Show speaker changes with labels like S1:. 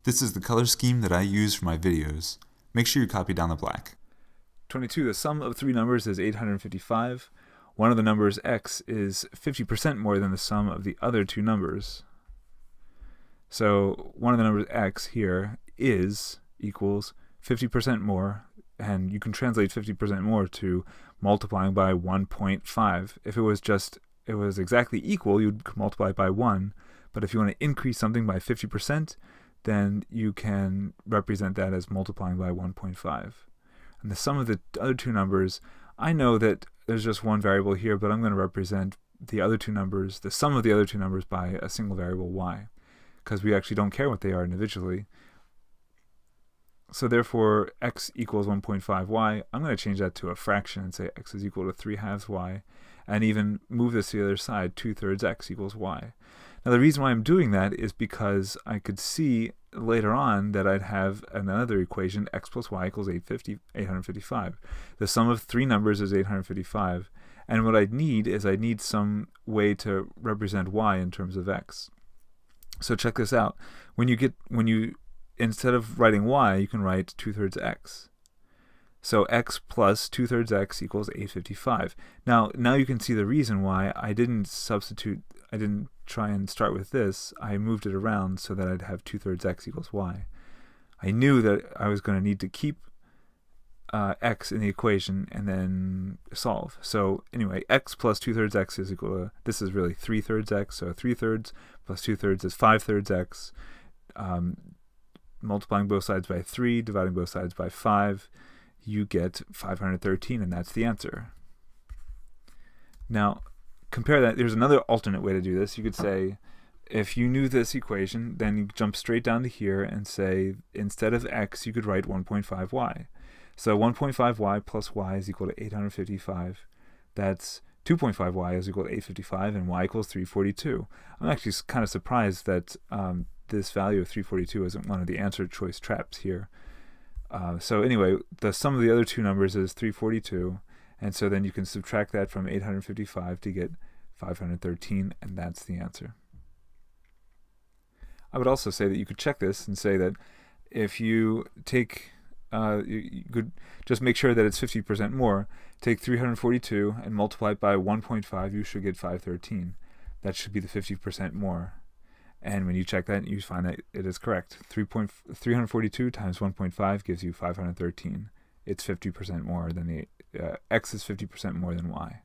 S1: This is the color scheme that I use for my videos. Make sure you copy down the black.
S2: 22, the sum of three numbers is 855. One of the numbers x is 50% more than the sum of the other two numbers. So one of the numbers x here is equals 50% more, and you can translate 50% more to multiplying by 1.5. If it was exactly equal, you'd multiply by 1, but if you want to increase something by 50%, then you can represent that as multiplying by 1.5. And the sum of the other two numbers, I know that there's just one variable here, but I'm going to represent the other two numbers, the sum of the other two numbers, by a single variable y, because we actually don't care what they are individually. So therefore, x equals 1.5y. I'm going to change that to a fraction and say x is equal to 3/2 y, and even move this to the other side, 2/3 x equals y. Now the reason why I'm doing that is because I could see later on that I'd have another equation, x plus y equals 855. The sum of three numbers is 855, and what I'd need some way to represent y in terms of x. So check this out. When you instead of writing y, you can write 2/3 x. So x plus 2/3 x equals 855. Now you can see the reason why I didn't try and start with this. I moved it around so that I'd have 2/3 x equals y. I knew that I was going to need to keep x in the equation and then solve. So anyway, x plus 2/3 x is equal to, this is really 3/3 x, so 3/3 plus 2/3 is 5/3 x. Multiplying both sides by 3, dividing both sides by 5, you get 513, and that's the answer. Now, compare that. There's another alternate way to do this. You could say, if you knew this equation, then you jump straight down to here and say, instead of x, you could write 1.5y. So 1.5y plus y is equal to 855. That's 2.5y is equal to 855, and y equals 342. I'm actually kind of surprised that this value of 342 isn't one of the answer choice traps here. So anyway, the sum of the other two numbers is 342, and so then you can subtract that from 855 to get 513, and that's the answer. I would also say that you could check this and say that if you take, you could just make sure that it's 50% more. Take 342 and multiply it by 1.5, you should get 513. That should be the 50% more. And when you check that, you find that it is correct. 342 times 1.5 gives you 513. It's 50% more than x is 50% more than y.